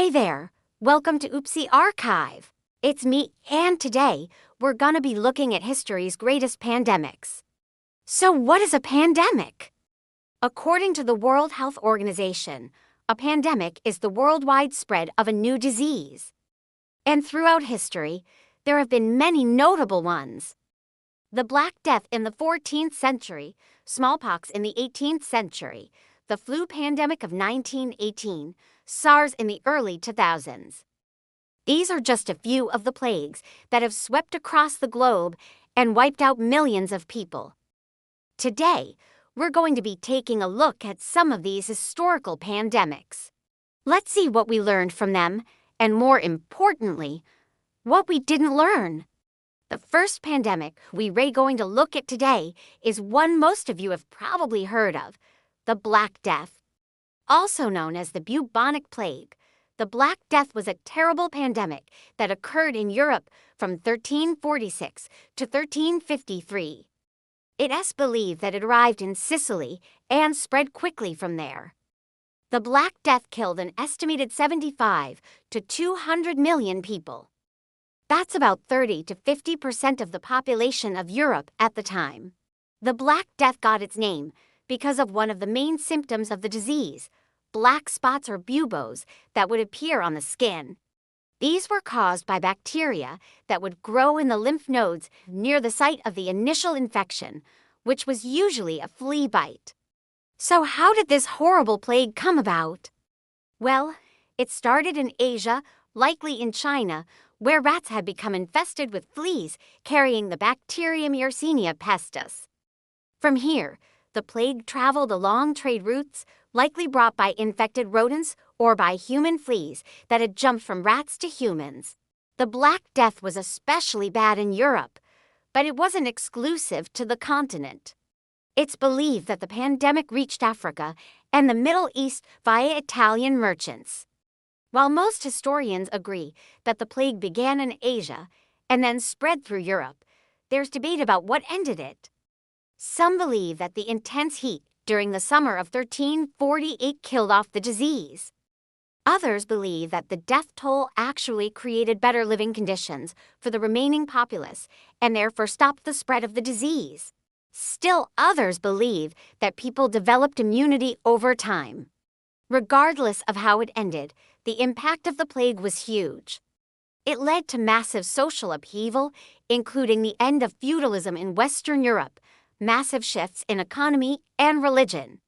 Hey there, welcome to Oopsie Archive. It's me, and today we're gonna be looking at history's greatest pandemics. So what is a pandemic? According to the World Health Organization, a pandemic is the worldwide spread of a new disease. And throughout history, there have been many notable ones. The Black Death in the 14th century, smallpox in the 18th century, the flu pandemic of 1918, SARS in the early 2000s. These are just a few of the plagues that have swept across the globe and wiped out millions of people. Today, we're going to be taking a look at some of these historical pandemics. Let's see what we learned from them, and more importantly, what we didn't learn. The first pandemic we're going to look at today is one most of you have probably heard of, the Black Death. Also known as the Bubonic Plague, the Black Death was a terrible pandemic that occurred in Europe from 1346 to 1353. It is believed that it arrived in Sicily and spread quickly from there. The Black Death killed an estimated 75 to 200 million people. That's about 30 to 50% of the population of Europe at the time. The Black Death got its name because of one of the main symptoms of the disease, black spots or buboes that would appear on the skin. These were caused by bacteria that would grow in the lymph nodes near the site of the initial infection, which was usually a flea bite. So how did this horrible plague come about? Well, it started in Asia, likely in China, where rats had become infested with fleas carrying the bacterium Yersinia pestis. From here, the plague traveled along trade routes, likely brought by infected rodents or by human fleas that had jumped from rats to humans. The Black Death was especially bad in Europe, but it wasn't exclusive to the continent. It's believed that the pandemic reached Africa and the Middle East via Italian merchants. While most historians agree that the plague began in Asia and then spread through Europe, there's debate about what ended it. Some believe that the intense heat during the summer of 1348 killed off the disease. Others believe that the death toll actually created better living conditions for the remaining populace and therefore stopped the spread of the disease. Still others believe that people developed immunity over time. Regardless of how it ended, the impact of the plague was huge. It led to massive social upheaval, including the end of feudalism in Western Europe, massive shifts in economy and religion.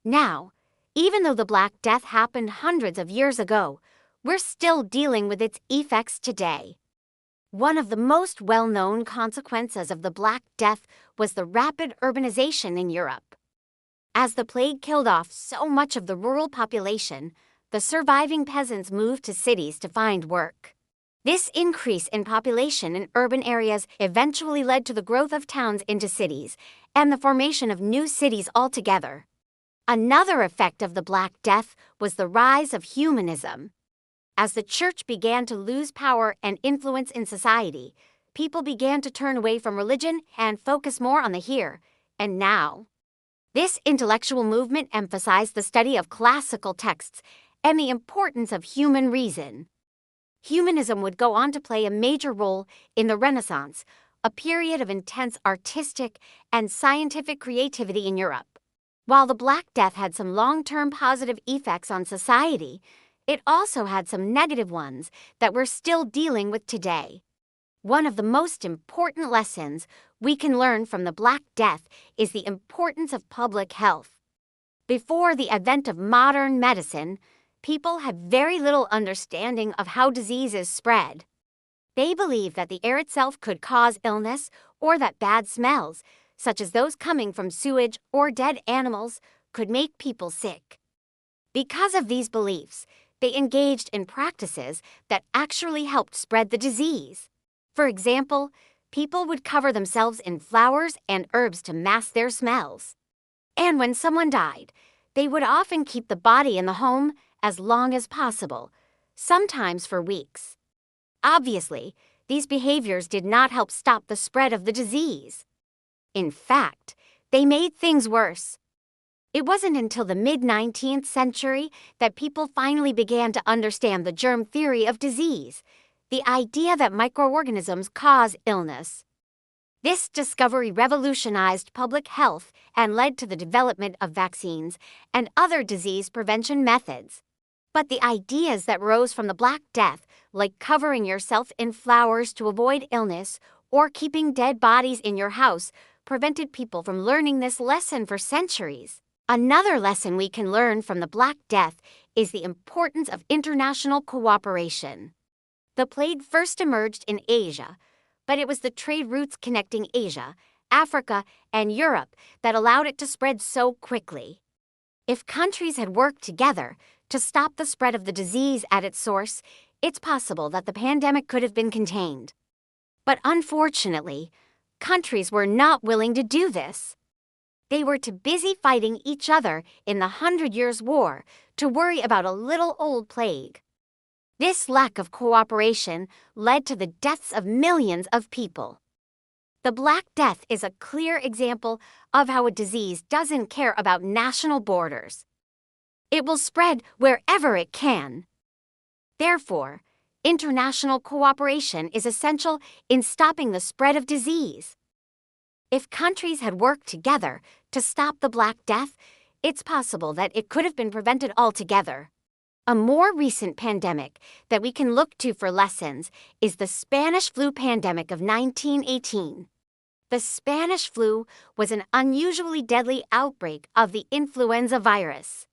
Now, even though the Black Death happened hundreds of years ago, we're still dealing with its effects today. One of the most well-known consequences of the Black Death was the rapid urbanization in Europe. As the plague killed off so much of the rural population, the surviving peasants moved to cities to find work. This increase in population in urban areas eventually led to the growth of towns into cities and the formation of new cities altogether. Another effect of the Black Death was the rise of humanism. As the church began to lose power and influence in society, people began to turn away from religion and focus more on the here and now. This intellectual movement emphasized the study of classical texts and the importance of human reason. Humanism would go on to play a major role in the Renaissance, a period of intense artistic and scientific creativity in Europe. While the Black Death had some long-term positive effects on society, it also had some negative ones that we're still dealing with today. One of the most important lessons we can learn from the Black Death is the importance of public health. Before the advent of modern medicine, people had very little understanding of how diseases spread. They believed that the air itself could cause illness or that bad smells, such as those coming from sewage or dead animals, could make people sick. Because of these beliefs, they engaged in practices that actually helped spread the disease. For example, people would cover themselves in flowers and herbs to mask their smells. And when someone died, they would often keep the body in the home as long as possible, sometimes for weeks. Obviously, these behaviors did not help stop the spread of the disease. In fact, they made things worse. It wasn't until the mid-19th century that people finally began to understand the germ theory of disease, the idea that microorganisms cause illness. This discovery revolutionized public health and led to the development of vaccines and other disease prevention methods. But the ideas that rose from the Black Death, like covering yourself in flowers to avoid illness or keeping dead bodies in your house, prevented people from learning this lesson for centuries. Another lesson we can learn from the Black Death is the importance of international cooperation. The plague first emerged in Asia, but it was the trade routes connecting Asia, Africa, and Europe that allowed it to spread so quickly. If countries had worked together to stop the spread of the disease at its source, it's possible that the pandemic could have been contained. But unfortunately, countries were not willing to do this. They were too busy fighting each other in the 100 Years' War to worry about a little old plague. This lack of cooperation led to the deaths of millions of people. The Black Death is a clear example of how a disease doesn't care about national borders. It will spread wherever it can. Therefore, international cooperation is essential in stopping the spread of disease. If countries had worked together to stop the Black Death, it's possible that it could have been prevented altogether. A more recent pandemic that we can look to for lessons is the Spanish flu pandemic of 1918. The Spanish flu was an unusually deadly outbreak of the influenza virus.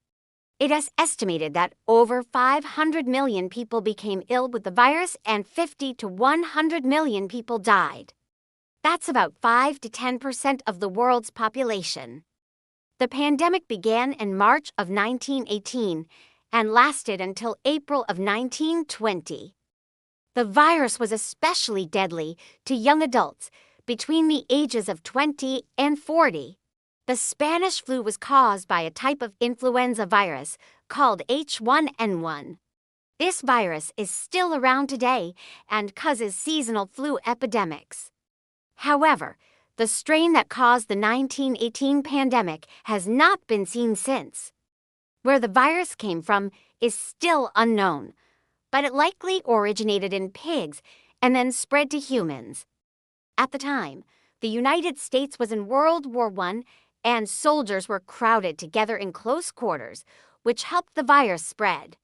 It is estimated that over 500 million people became ill with the virus and 50 to 100 million people died. That's about 5 to 10% of the world's population. The pandemic began in March of 1918 and lasted until April of 1920. The virus was especially deadly to young adults between the ages of 20 and 40. The Spanish flu was caused by a type of influenza virus called H1N1. This virus is still around today and causes seasonal flu epidemics. However, the strain that caused the 1918 pandemic has not been seen since. Where the virus came from is still unknown, but it likely originated in pigs and then spread to humans. At the time, the United States was in World War I, and soldiers were crowded together in close quarters, which helped the virus spread.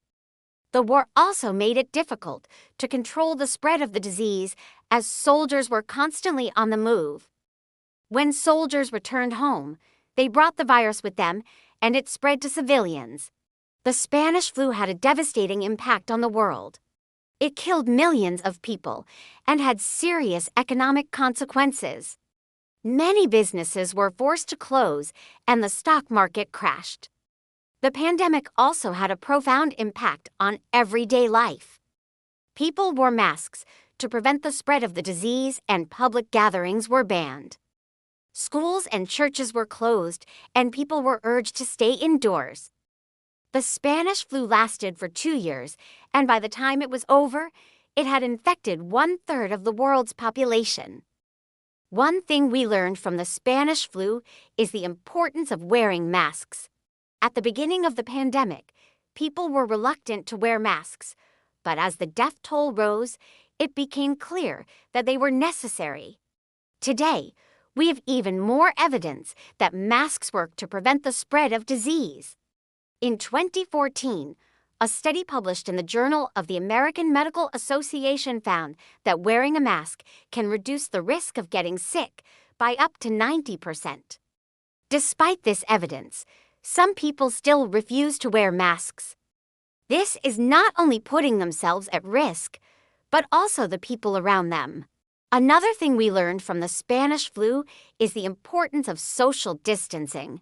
The war also made it difficult to control the spread of the disease as soldiers were constantly on the move. When soldiers returned home, they brought the virus with them and it spread to civilians. The Spanish flu had a devastating impact on the world. It killed millions of people and had serious economic consequences. Many businesses were forced to close and the stock market crashed. The pandemic also had a profound impact on everyday life. People wore masks to prevent the spread of the disease and public gatherings were banned. Schools and churches were closed and people were urged to stay indoors. The Spanish flu lasted for 2 years, and by the time it was over, it had infected 1/3 of the world's population. One thing we learned from the Spanish flu is the importance of wearing masks. At the beginning of the pandemic, people were reluctant to wear masks, but as the death toll rose, it became clear that they were necessary. Today, we have even more evidence that masks work to prevent the spread of disease. In 2014, a study published in the Journal of the American Medical Association found that wearing a mask can reduce the risk of getting sick by up to 90%. Despite this evidence, some people still refuse to wear masks. This is not only putting themselves at risk, but also the people around them. Another thing we learned from the Spanish flu is the importance of social distancing.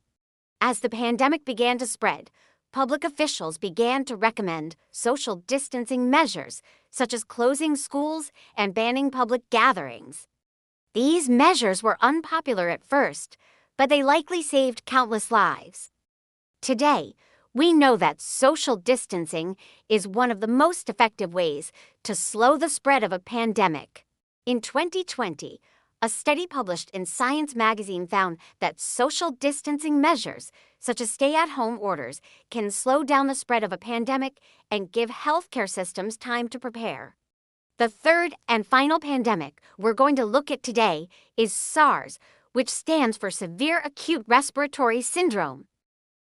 As the pandemic began to spread, public officials began to recommend social distancing measures, such as closing schools and banning public gatherings. These measures were unpopular at first, but they likely saved countless lives. Today, we know that social distancing is one of the most effective ways to slow the spread of a pandemic. In 2020, A study published in Science magazine found that social distancing measures, such as stay-at-home orders, can slow down the spread of a pandemic and give healthcare systems time to prepare. The third and final pandemic we're going to look at today is SARS, which stands for Severe Acute Respiratory Syndrome.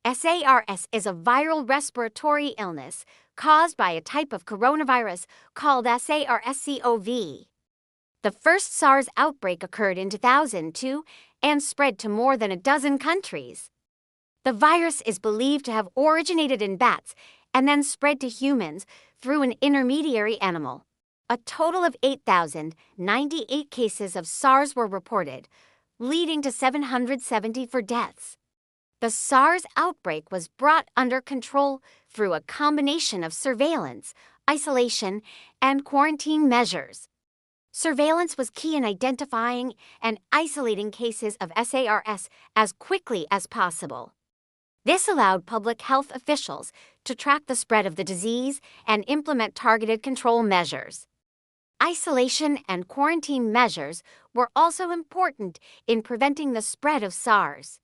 SARS is a viral respiratory illness caused by a type of coronavirus called SARS-CoV. The first SARS outbreak occurred in 2002 and spread to more than a dozen countries. The virus is believed to have originated in bats and then spread to humans through an intermediary animal. A total of 8,098 cases of SARS were reported, leading to 774 deaths. The SARS outbreak was brought under control through a combination of surveillance, isolation, and quarantine measures. Surveillance was key in identifying and isolating cases of SARS as quickly as possible. This allowed public health officials to track the spread of the disease and implement targeted control measures. Isolation and quarantine measures were also important in preventing the spread of SARS.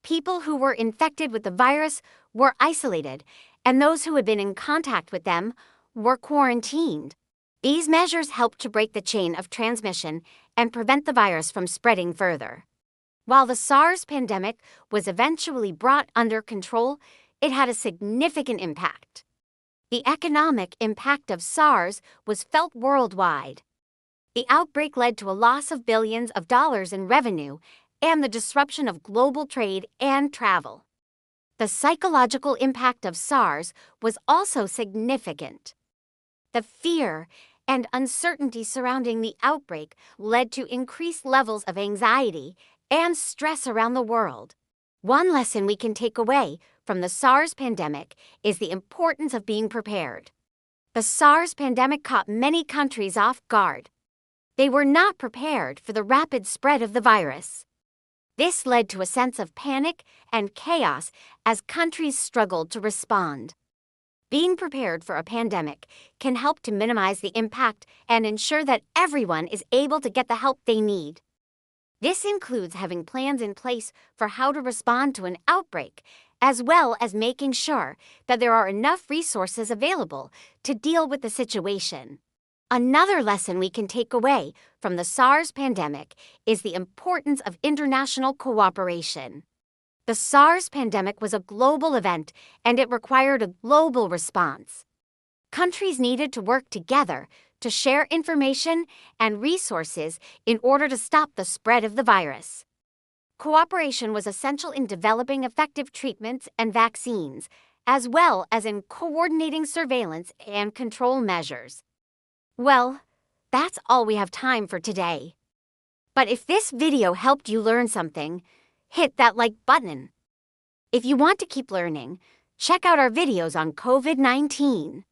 People who were infected with the virus were isolated, and those who had been in contact with them were quarantined. These measures helped to break the chain of transmission and prevent the virus from spreading further. While the SARS pandemic was eventually brought under control, it had a significant impact. The economic impact of SARS was felt worldwide. The outbreak led to a loss of billions of dollars in revenue and the disruption of global trade and travel. The psychological impact of SARS was also significant. The fear and uncertainty surrounding the outbreak led to increased levels of anxiety and stress around the world. One lesson we can take away from the SARS pandemic is the importance of being prepared. The SARS pandemic caught many countries off guard. They were not prepared for the rapid spread of the virus. This led to a sense of panic and chaos as countries struggled to respond. Being prepared for a pandemic can help to minimize the impact and ensure that everyone is able to get the help they need. This includes having plans in place for how to respond to an outbreak, as well as making sure that there are enough resources available to deal with the situation. Another lesson we can take away from the SARS pandemic is the importance of international cooperation. The SARS pandemic was a global event, and it required a global response. Countries needed to work together to share information and resources in order to stop the spread of the virus. Cooperation was essential in developing effective treatments and vaccines, as well as in coordinating surveillance and control measures. Well, that's all we have time for today. But if this video helped you learn something, hit that like button. If you want to keep learning, check out our videos on COVID-19.